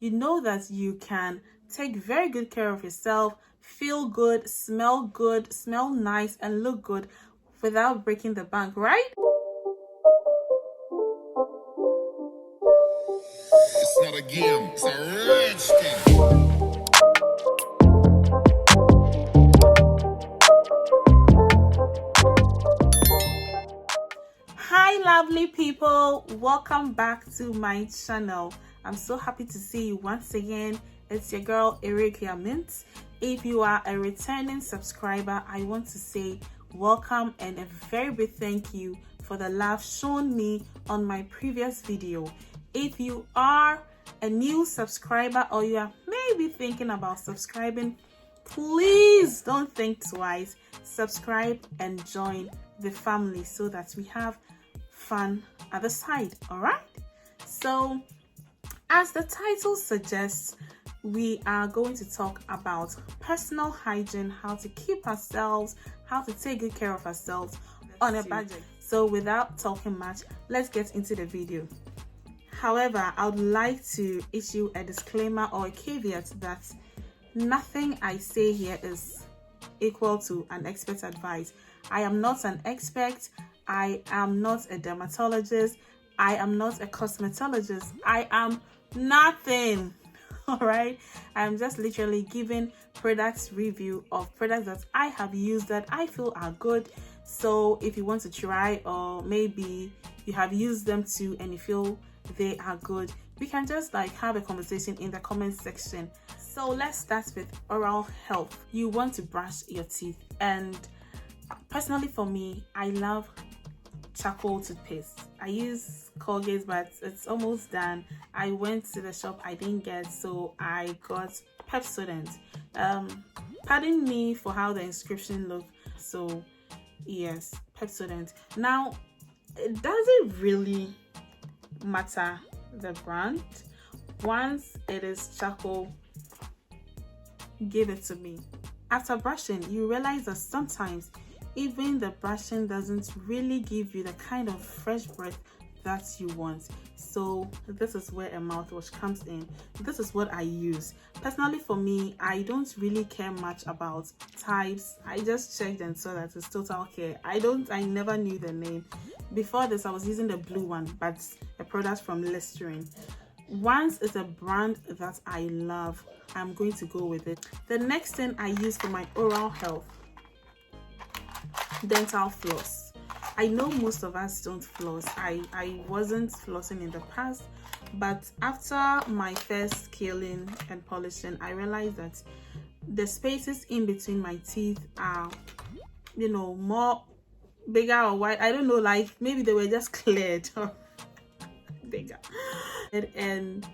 you know that you can take very good care of yourself, feel good, smell nice, and look good without breaking the bank, right? It's not a game, it's a rich thing. Hi lovely people, welcome back to my channel. I'm so happy to see you once again. It's your girl Yewodze. If you are a returning subscriber, I want to say welcome and a very big thank you for the love shown me on my previous video. If you are a new subscriber or you are maybe thinking about subscribing, please don't think twice. Subscribe and join the family so that we have fun at the side. All right, so as the title suggests, we are going to talk about personal hygiene, how to keep ourselves, how to take good care of ourselves on a budget. So without talking much, let's get into the video. However, I would like to issue a disclaimer or a caveat that nothing I say here is equal to an expert's advice. I am not an expert. I am not a dermatologist. I am not a cosmetologist. I am nothing. All right. I'm just literally giving products review of products that I have used that I feel are good. So if you want to try, or maybe you have used them too and you feel they are good, we can just like have a conversation in the comment section. So let's start with oral health. You want to brush your teeth, and personally for me, I love charcoal toothpaste. I use Colgate, but it's almost done. I went to the shop, I didn't get, so I got Pepsodent. Pardon me for how the inscription looked. So yes, Pepsodent. Now, it doesn't really matter the brand. Once it is charcoal, give it to me. After brushing, you realize that sometimes even the brushing doesn't really give you the kind of fresh breath that you want. So this is where a mouthwash comes in. This is what I use. Personally for me, I don't really care much about types. I just checked and saw that it's Total Care. I never knew the name. Before this, I was using the blue one, but a product from Listerine. Once it's a brand that I love, I'm going to go with it. The next thing I use for my oral health, dental floss. I know most of us don't floss. I wasn't flossing in the past, but after my first scaling and polishing, I realized that the spaces in between my teeth are, more bigger or wide. I don't know, like maybe they were just cleared or bigger, and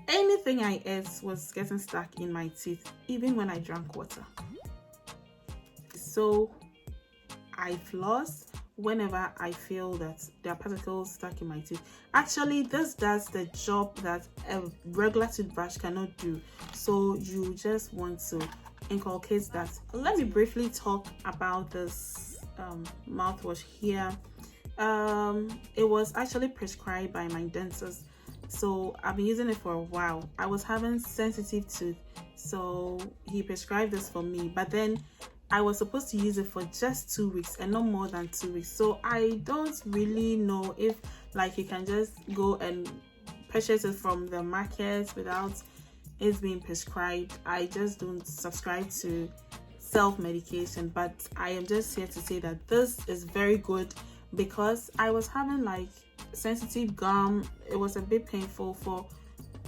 anything I ate was getting stuck in my teeth, even when I drank water. So I floss whenever I feel that there are particles stuck in my teeth. Actually, this does the job that a regular toothbrush cannot do. So you just want to inculcate that. Let me briefly talk about this mouthwash here. It was actually prescribed by my dentist, so I've been using it for a while. I was having sensitive tooth, so he prescribed this for me, but then I was supposed to use it for just 2 weeks and not more than 2 weeks. So I don't really know if like you can just go and purchase it from the market without it being prescribed. I just don't subscribe to self-medication, but I am just here to say that this is very good because I was having like sensitive gum. It was a bit painful for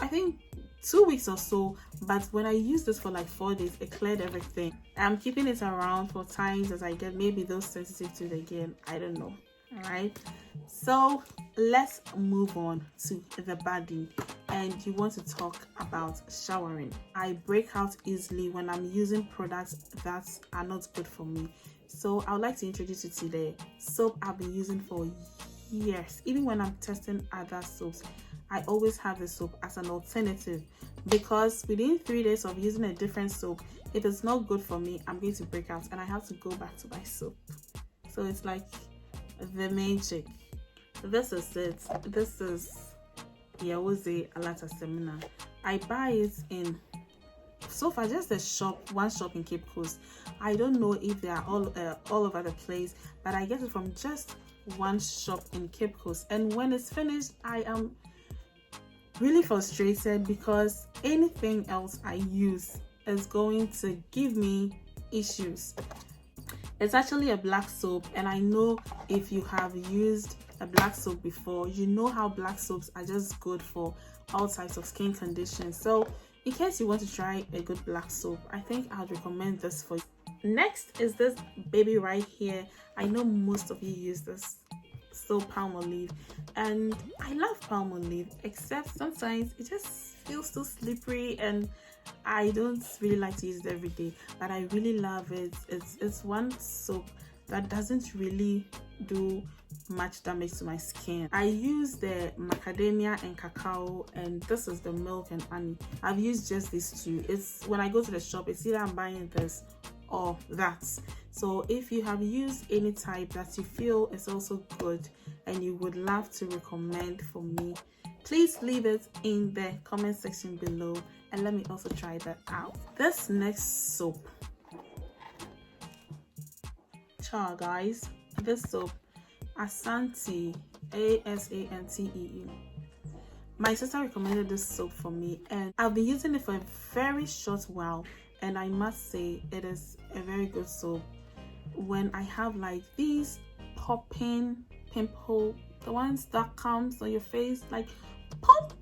I think 2 weeks or so, but when I used this for like 4 days, it cleared everything. I'm keeping it around for times as I get maybe those sensitive teeth again. I don't know. All right, so let's move on to the body, and you want to talk about showering. I break out easily when I'm using products that are not good for me, so I would like to introduce you to the soap I've been using for years. Even when I'm testing other soaps, I always have the soap as an alternative, because within 3 days of using a different soap, if it's not good for me, I'm going to break out and I have to go back to my soap. So it's like the main chick. This is it. This is Yewodze Alata Samina. I buy it in, so far, just one shop in Cape Coast. I don't know if they are all over the place, but I get it from just one shop in Cape Coast. And when it's finished, I am really frustrated because anything else I use is going to give me issues. It's actually a black soap, and I know if you have used a black soap before, you know how black soaps are just good for all types of skin conditions. So in case you want to try a good black soap, I think I'd recommend this for you. Next is this baby right here. I know most of you use this soap, Palmolive, and I love Palmolive, except sometimes it just feels too slippery and I don't really like to use it every day, but I really love it. It's one soap that doesn't really do much damage to my skin. I use the macadamia and cacao, and this is the milk and honey. I've used just these two. It's when I go to the shop, it's either I'm buying this or that. So if you have used any type that you feel is also good and you would love to recommend for me, please leave it in the comment section below and let me also try that out. This next soap, ciao guys, this soap, Asantee, Asantee. My sister recommended this soap for me, and I've been using it for a very short while, and I must say it is a very good soap. When I have like these popping pimple, the ones that comes on your face like pop,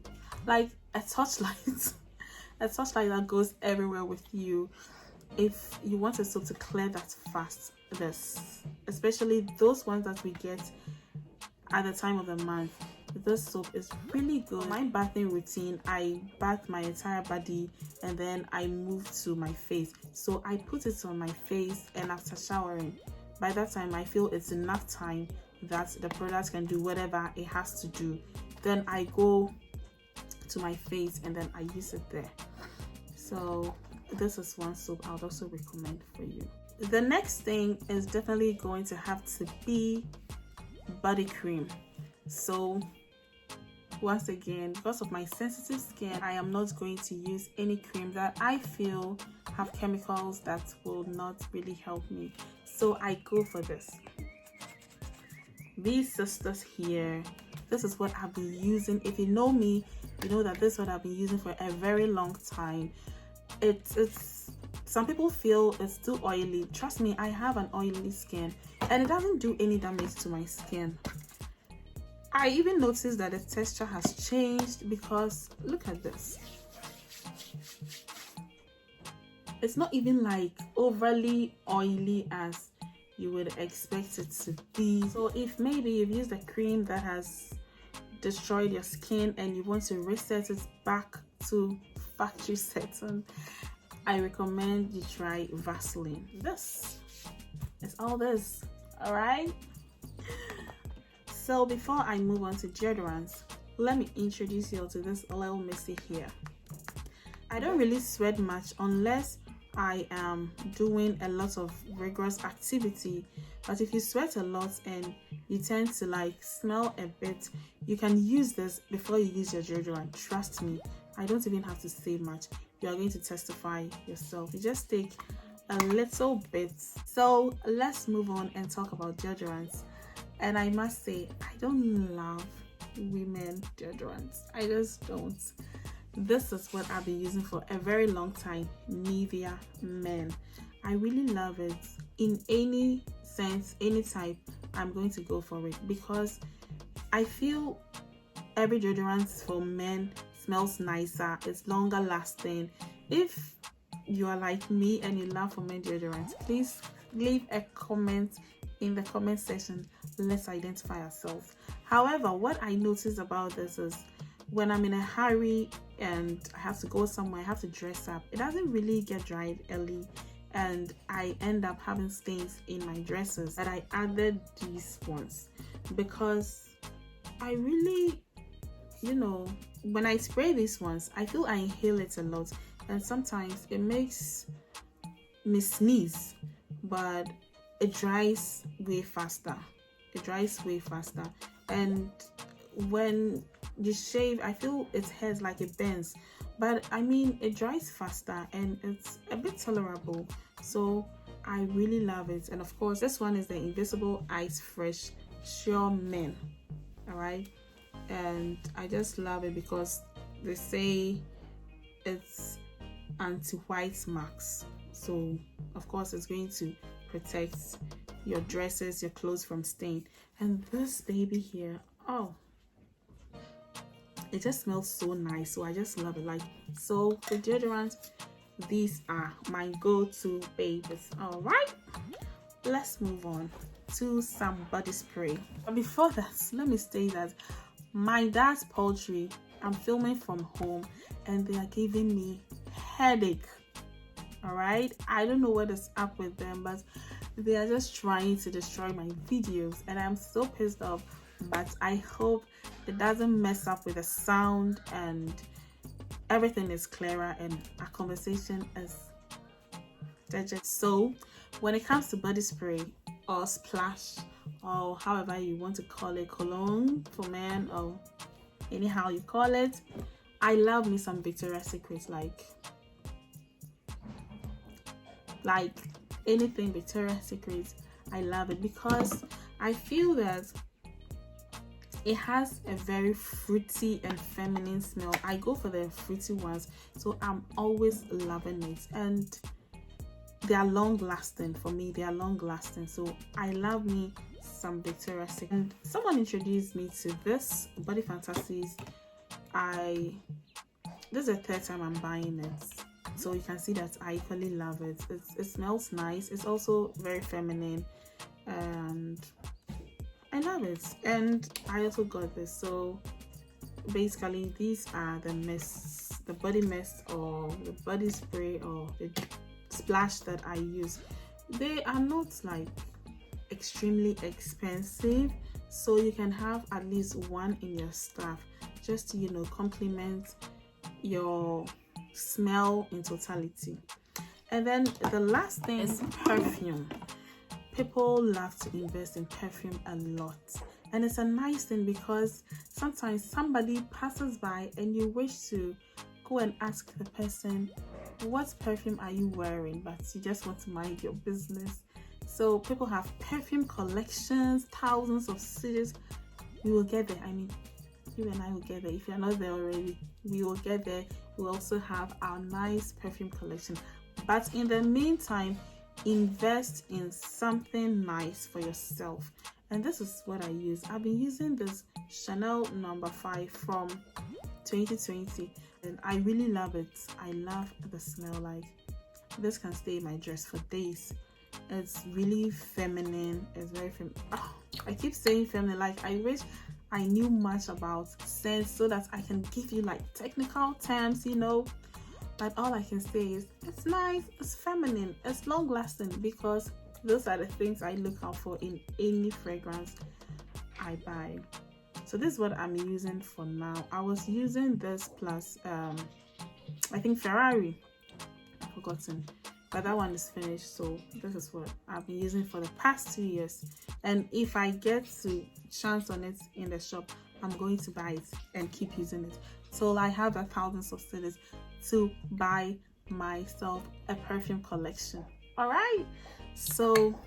like a torchlight, a torchlight that goes everywhere with you. If you want a soap to clear that fast, this, especially those ones that we get at the time of the month, this soap is really good. My bathing routine, I bath my entire body and then I move to my face. So I put it on my face, and after showering, by that time I feel it's enough time that the product can do whatever it has to do. Then I go to my face and then I use it there. So this is one soap I would also recommend for you. The next thing is definitely going to have to be body cream. So once again, because of my sensitive skin, I am not going to use any cream that I feel have chemicals that will not really help me. So I go for this. These sisters here, this is what I've been using. If you know me, you know that this is what I've been using for a very long time. It's some people feel it's too oily. Trust me, I have an oily skin and it doesn't do any damage to my skin. I even noticed that the texture has changed because look at this. It's not even like overly oily as you would expect it to be. So if maybe you've used a cream that has destroyed your skin and you want to reset it back to factory setting, I recommend you try Vaseline. This is all this, all right? So before I move on to deodorants, let me introduce you to this little missy here. I don't really sweat much unless I am doing a lot of rigorous activity, but if you sweat a lot and you tend to like smell a bit, you can use this before you use your deodorant. Trust me, I don't even have to say much. You are going to testify yourself. You just take a little bit. So let's move on and talk about deodorants. And I must say, I don't love women deodorants. I just don't. This is what I've been using for a very long time, Nivea Men. I really love it. In any sense, any type, I'm going to go for it because I feel every deodorant for men smells nicer, it's longer lasting. If you are like me and you love for men deodorants, please leave a comment in the comment section. Let's identify ourselves. However, what I noticed about this is when I'm in a hurry and I have to go somewhere, I have to dress up, it doesn't really get dried early and I end up having stains in my dresses. That I added these ones because I really, you know, when I spray these ones, I feel I inhale it a lot and sometimes it makes me sneeze, but it dries way faster. It dries way faster. And when you shave, I feel its hairs like it bends, but I mean it dries faster and it's a bit tolerable, so I really love it. And of course, this one is the Invisible Ice Fresh Sure Men. All right, and I just love it because they say it's anti-white marks, so of course it's going to protect your dresses, your clothes from stain. And this baby here, oh, it just smells so nice, so I just love it. Like, so the deodorant, these are my go-to babies. All right, let's move on to some body spray. But before that, let me say that my dad's poultry, I'm filming from home and they are giving me headache. All right, I don't know what is up with them, but they are just trying to destroy my videos and I'm so pissed off. But I hope it doesn't mess up with the sound and everything is clearer and our conversation is digest. So when it comes to body spray or splash or however you want to call it, cologne for men or anyhow you call it, I love me some Victoria's Secret, like anything Victoria's Secret. I love it because I feel that it has a very fruity and feminine smell. I go for the fruity ones, so I'm always loving it, and they are long lasting. For me, they are long lasting, so I love me some Victoria's Secret. And someone introduced me to this Body Fantasies. This is the third time I'm buying it, so you can see that I equally love it. It smells nice. It's also very feminine and I love it. And I also got this. So basically these are the mists, the body mist or the body spray or the splash that I use. They are not like extremely expensive, so you can have at least one in your staff just to, you know, complement your smell in totality. And then the last thing is perfume. People love to invest in perfume a lot, and it's a nice thing because sometimes somebody passes by and you wish to go and ask the person, what perfume are you wearing, but you just want to mind your business. So people have perfume collections, thousands of CDs. We will get there. I mean, you and I will get there. If you're not there already, we will get there. We also have our nice perfume collection, but in the meantime, invest in something nice for yourself. And this is what I use. I've been using this Chanel No. 5 from 2020 and I really love it. I love the smell. Like, this can stay in my dress for days. It's really feminine. It's very feminine. Oh, I keep saying feminine. Like, I wish I knew much about scents so that I can give you like technical terms, you know. But all I can say is it's nice, it's feminine, it's long lasting, because those are the things I look out for in any fragrance I buy. So this is what I'm using for now. I was using this plus I think Ferrari, I've forgotten, but that one is finished. So this is what I've been using for the past 2 years, and if I get to chance on it in the shop, I'm going to buy it and keep using it till I have a thousands of cities to buy myself a perfume collection. All right, so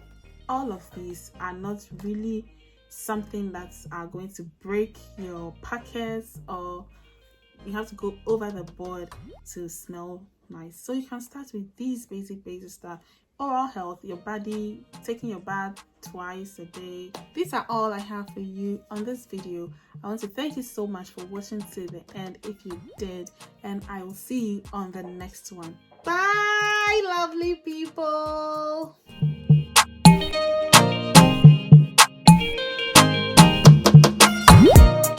all of these are not really something that are going to break your pockets, or you have to go over the board to smell nice. So you can start with these basic stuff. Oral health, your body, taking your bath twice a day. These are all I have for you on this video. I want to thank you so much for watching to the end if you did, and I will see you on the next one. Bye, lovely people.